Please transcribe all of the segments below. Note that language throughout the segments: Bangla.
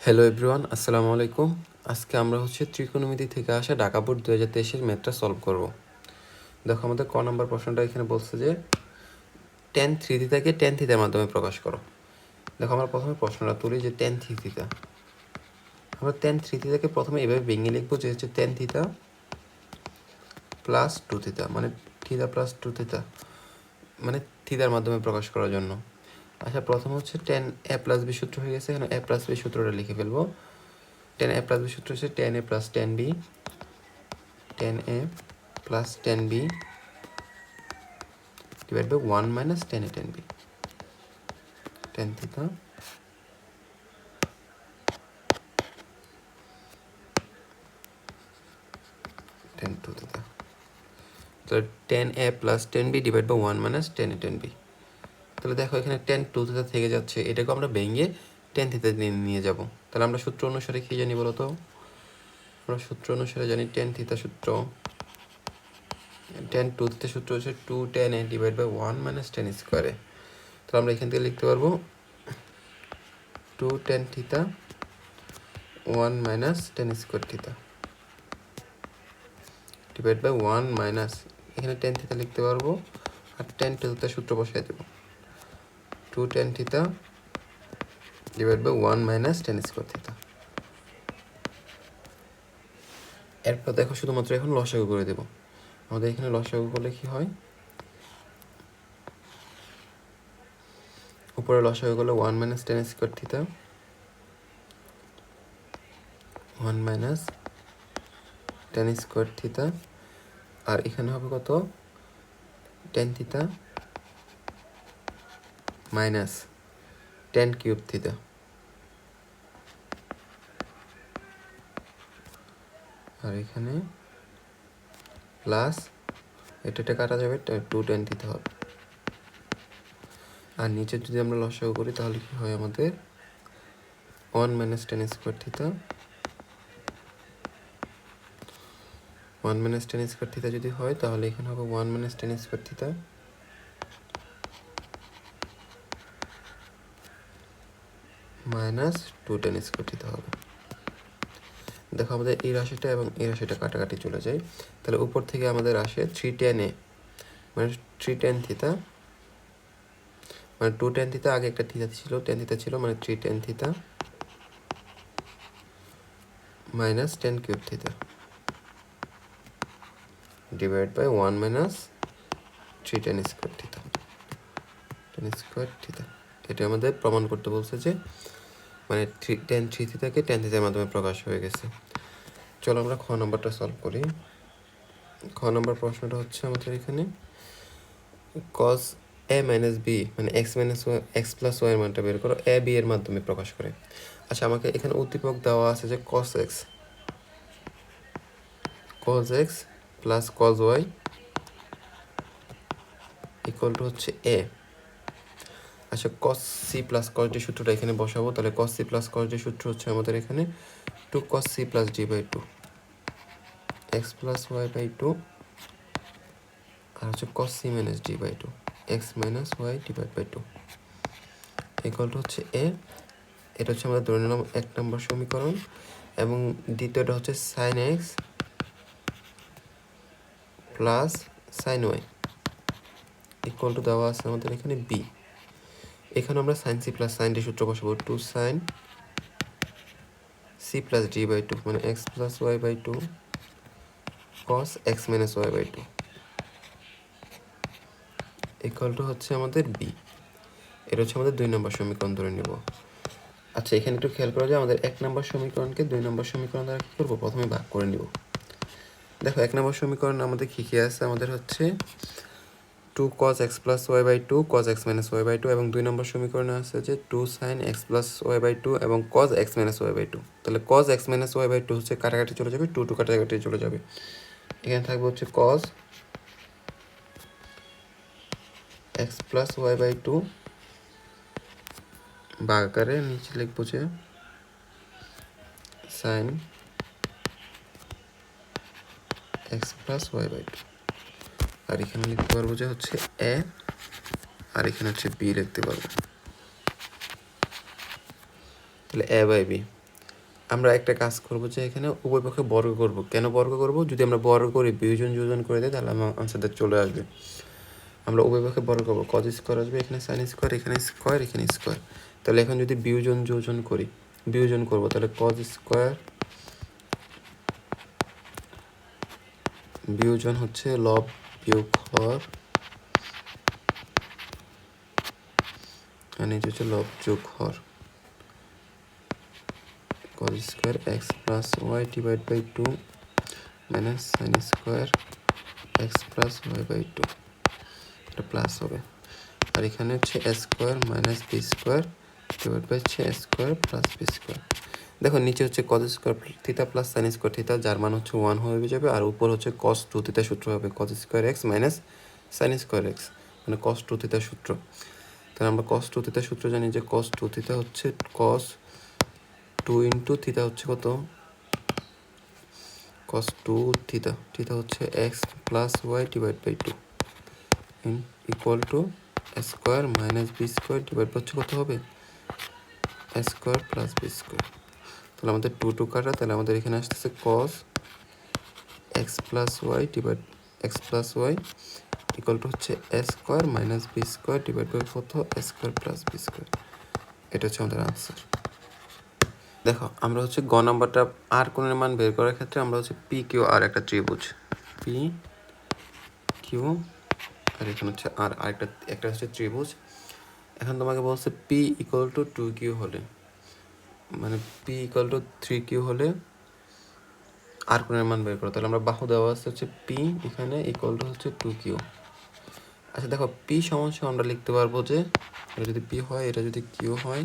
হ্যালো এভরিওয়ান, আসসালামু আলাইকুম। আজকে আমরা ত্রিকোণমিতি থেকে আসা ঢাকা বোর্ড 2023-এর ম্যাথটা সলভ করব। দেখো আমাদের ক নাম্বার প্রশ্নটা এখানে বলছে যে tan থিটাকে tan থিটার মাধ্যমে প্রকাশ করো। দেখো আমরা প্রথমে প্রশ্নটা তুলি যে tan থিটা। আমরা tan থিটাকে প্রথমে এভাবে ভেঙে লিখবো যে হচ্ছে tan থিটা প্লাস 2 থিটা, মানে থিটা প্লাস 2 থিটা, মানে থিটার মাধ্যমে প্রকাশ করার জন্য। আচ্ছা, প্রথমে হচ্ছে tan a প্লাস b সূত্র হয়ে গেছে, এখানে a প্লাস b সূত্রটা লিখে ফেলবো। tan a প্লাস b সূত্র হচ্ছে tan a plus tan b, tan a plus tan b divided by 1 minus tan a tan b, tan theta tan 2 theta. তো tan a plus tan b divided by 1 minus tan a tan b. তাহলে দেখো এখানে tan 2 theta থেকে যাচ্ছে, এটাকে আমরা ভেঙে tan theta নিয়ে যাব। তাহলে আমরা সূত্র অনুসারে কি জানি বলো তো? আমরা সূত্র অনুসারে জানি tan theta সূত্র, tan 2 theta সূত্র হচ্ছে 2 tan a divided by 1 minus tan স্কয়ারে। তো আমরা এখান থেকে লিখতে পারবো 2 tan theta 1 minus tan square theta divide by 1 minus, এখানে tan থিটা লিখতে পারবো, আর tan 2 থিটা সূত্র বসাই দেব, 2 tan থিটা divide by 1 minus tan square theta. এরপর দেখো শুধুমাত্র এখন লসাগু করে দেব। আমাদের এখানে লসাগু করলে কি হয়, উপরে লসাগু করলে 1 minus tan square theta, 1 minus tan square theta, আর এখানে হবে কত, tan theta minus tan cube theta, আর এখানে প্লাস এটা কাটা যাবে, 2 tan থিটা হবে। আর নিচে যদি আমরা লসাগু করি তাহলে কি হয় আমাদের 1 minus tan square theta, 1 minus tan square theta যদি হয় তাহলে এখানে হবে 1 minus tan square theta minus 2 tan square theta হবে। দেখো আমাদের এই রাশিটা এবং এই রাশিটা কাটাকাটি চলে যায়, তাহলে উপর থেকে আমাদের আসে 3 tan a মানে 3 tan থিটা, মানে 2 tan থিটা, আগে একটা থিটা ছিল, tan থিটা ছিল, মানে 3 tan theta minus tan cube theta divide by 1 minus 3 tan square theta, tan square theta. এটা আমাদের প্রমাণ করতে বলছে যে মানে tan 3 থিটাকে tan থিটার মাধ্যমে প্রকাশ হয়ে গেছে। চলো আমরা খ নম্বরটা সলভ করি। খ নম্বর প্রশ্নটা হচ্ছে আমাদের এখানে cos a মাইনাস b মানে x minus x plus y এর মানটা বের করো, a b এর মাধ্যমে প্রকাশ করে। আচ্ছা, আমাকে এখানে উদ্দীপক দেওয়া আছে যে cos x plus cos y equal to হচ্ছে a। আচ্ছা, cos c plus cos d সূত্রটা এখানে বসাবো, তাহলে cos c plus cos d সূত্র হচ্ছে আমাদের এখানে 2 cos c plus d by 2 x plus y by 2, আর হচ্ছে cos c minus d by 2 x minus y divide by 2 equal to হচ্ছে a। এটা হচ্ছে আমাদের ধরে নিলাম 1 নম্বর সমীকরণ, এবং দ্বিতীয়টা হচ্ছে sin x plus sin y equal to দেওয়া আছে আমাদের এখানে b। এখানে আমরা sin c plus sin d সূত্র বসাবো, 2 sin c plus d by 2 মানে x plus y by 2 cos x minus y by 2 equal to হচ্ছে আমাদের b। এটা হচ্ছে আমাদের 2 নম্বর সমীকরণ ধরে নেব। আচ্ছা, এখানে একটু খেয়াল করা যায়, আমাদের 1 নম্বর সমীকরণকে 2 নম্বর সমীকরণ দ্বারা কী করবো, প্রথমে ভাগ করে নিব। দেখো 1 নম্বর সমীকরণ আমাদের কী কী আছে, আমাদের হচ্ছে 2 cos x plus y by 2 cos x minus y by 2, এবং 2 নম্বর সমীকরণে আছে যে 2 sin x plus y by 2 এবং cos x minus y by 2। তাহলে cos x minus y by 2 হচ্ছে কাটাকাটি চলে যাবে, 2 কাটাকাটি চলে যাবে, এখানে থাকবে হচ্ছে cos x plus y by 2 ভাগ আকারে নিচে লিখবো যে sin x plus y by 2, আর এখানে লিখতে পারবো যে হচ্ছে a, আর এখানে হচ্ছে b লিখতে পারবো। তাহলে a বাই b আমরা একটা কাজ করব যে এখানে উভয় পক্ষে বর্গ করব। কেন বর্গ করব? যদি আমরা বর্গ করি বিয়োজন যোজন করে দিই তাহলে আমার আনসারটা চলে আসবে। আমরা উভয় পক্ষে বর্গ করব, কজ স্কোয়ার আসবে, এখানে সাইন স্কোয়ার, এখানে স্কোয়ার, এখানে স্কোয়ার। তাহলে এখন যদি বিয়োজন যোজন করি, বিয়োজন করব, তাহলে কজ স্কোয়ার বিয়োজন হচ্ছে লব বিয়োগ হর, আর নিচে হচ্ছে লব যোগ হর, cos square x plus y divide by 2 minus sine square x plus y by 2, এটা প্লাস হবে। আর এখানে হচ্ছে a square minus b square divide by হচ্ছে a square plus b square. দেখো নিচে হচ্ছে cos square theta plus sine square theta, যার মান হচ্ছে 1 হয়ে যাবে, আর উপর হচ্ছে cos 2 থিটা সূত্র হবে, cos square x minus sine square x, মানে cos 2 থিটা সূত্র। তাহলে আমরা cos 2 থিটা সূত্র জানি যে cos 2 থিটা হচ্ছে cos 2 ইন্টু থিটা হচ্ছে কত, cos 2 থিটা, থিটা হচ্ছে x plus y divide by 2 equal to square minus b square divide হচ্ছে কত হবে, স্কোয়ার প্লাস বি স্কোয়ার। তাহলে আমাদের 2 কাটা, তাহলে আমাদের এখানে আসতেছে cos x plus y divide x plus y equal to হচ্ছে square minus b square divide by কত, স্কোয়ার প্লাস বি স্কোয়ার। এটা হচ্ছে আমাদের আনসার। দেখো আমরা হচ্ছে গ নাম্বারটা আর কোণের মান বের করার ক্ষেত্রে আমরা হচ্ছে পি কিউ আর একটা ত্রিভুজ, পি কিউ আর এখানে হচ্ছে আর একটা হচ্ছে ত্রিভুজ। এখন তোমাকে বলছে পি ইকুয়াল টু 2Q হলে, মানে পি ইকুয়াল টু 3Q হলে আর কোণের মান বের করো। তাহলে আমরা বাহু দেওয়া আছে হচ্ছে পি এখানে ইকুয়াল টু হচ্ছে 2Q। আচ্ছা দেখো পি সমান সমান আমরা লিখতে পারবো যে এটা যদি পি হয়, এটা যদি কিউ হয়,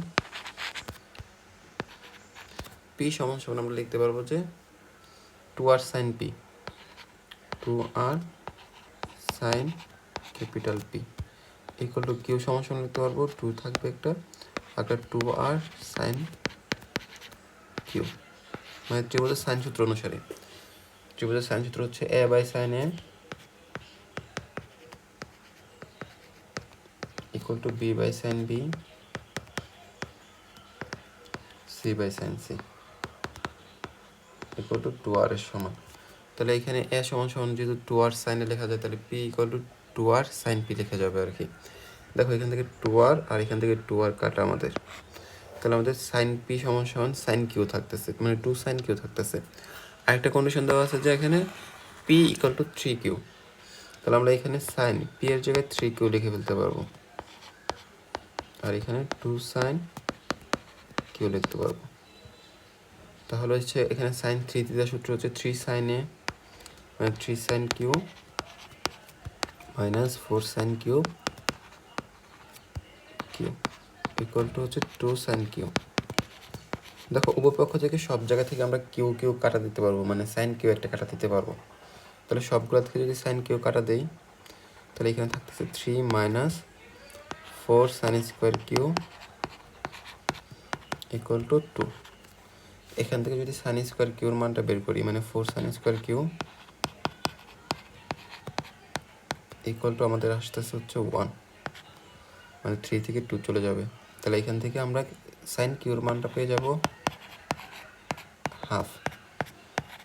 পি সমান সমান আমরা লিখতে পারবো যে 2R sine P, 2R sine capital P equal to Q সমান সমান লিখতে পারবো 2 থাকবে একটা 2R সাইন কিউ, মানে ত্রিভুজের সাইন সূত্র অনুসারে। ত্রিভুজের সাইন সূত্র হচ্ছে a by sine a equal to b by sine b, c by sine c equal to 2R এর সমান। তাহলে এখানে এ সমান সমান যেহেতু 2R সাইনে লেখা যায়, তাহলে P equal to 2R sine P লেখা যাবে আর কি। দেখো এখান থেকে 2R আর এখান থেকে 2R কাটা আমাদের, তাহলে আমাদের সাইন পি সমান সমান সাইন কিউ থাকতেছে, মানে 2 সাইন কিউ থাকতেছে। আরেকটা কন্ডিশন দেওয়া আছে যে এখানে পি ইকুয়াল টু 3Q, তাহলে আমরা এখানে সাইন পি এর জায়গায় 3Q লিখে ফেলতে পারবো, আর এখানে 2 সাইন কিউ লিখতে পারবো। তাহলে হচ্ছে এখানে সাইন 3 থিটা সূত্র হচ্ছে 3 সাইন এ মানে 3 sine Q minus 4 sine Q Q equal to হচ্ছে 2 সাইন কিউ। দেখো উপপক্ষ থেকে সব জায়গা থেকে আমরা কিউ কিউ কাটা দিতে পারবো, মানে সাইন কিউ একটা কাটা দিতে পারবো। তাহলে সবগুলো থেকে যদি সাইন কিউ কাটা দেই, তাহলে এখানে থাকতেছে 3 minus 4 sine square Q equal to 2। এখান থেকে যদি সাইন স্কোয়ার কিউর মানটা বের করি, মানে 4 sine square Q equal to আমাদের আসতেছে হচ্ছে 1, মানে 3 থেকে 2 চলে যাবে। তাহলে এখান থেকে আমরা সাইন কিউর মানটা পেয়ে যাব হাফ।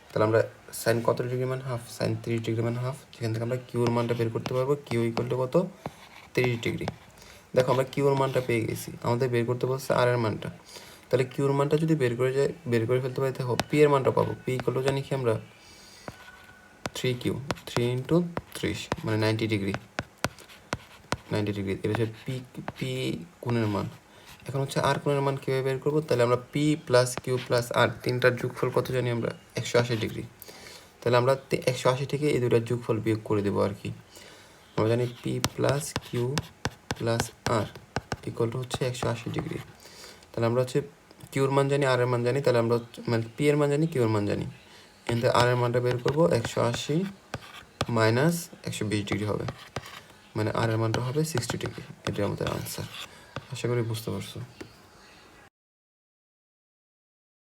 তাহলে আমরা সাইন কত ডিগ্রি মান, হাফ, সাইন 30 ডিগ্রি মান হাফ। সেখান থেকে আমরা কিউর মানটা বের করতে পারবো, কিউ ইকুয়াল টু কত, 30 ডিগ্রি। দেখো আমরা কিউর মানটা পেয়ে গেছি, আমাদের বের করতে বলছে আর এর মানটা। তাহলে কিউর মানটা যদি বের করে ফেলতে পারি, দেখো পি এর মানটা পাবো, পি ইকুয়াল টু জানি কি আমরা 3Q, 3 ইন্টু 30 মানে 90 ডিগ্রি, 90 ডিগ্রি। এটা হচ্ছে পি কোণের মান। এখন হচ্ছে আর কোণের মান কীভাবে বের করবো, তাহলে আমরা পি প্লাস কিউ প্লাস আর তিনটার যোগফল কত জানি আমরা, 180 ডিগ্রি। তাহলে আমরা 180 থেকে এই দুটার যোগফল বিয়োগ করে দেবো আর কি। আমরা জানি P plus Q plus R equal to হচ্ছে 180 ডিগ্রি। তাহলে আমরা হচ্ছে কিউর মান জানি, আর এর মান জানি, তাহলে আমরা মানে পি এর মান জানি, কিউর মান জানি, এখান থেকে আর এর মানটা বের করবো, 180 মাইনাস 120 ডিগ্রি হবে, মানে আর এর মানটা হবে 60 ডিগ্রি। এটাই আমাদের আনসার। আশা করি বুঝতে পারছো।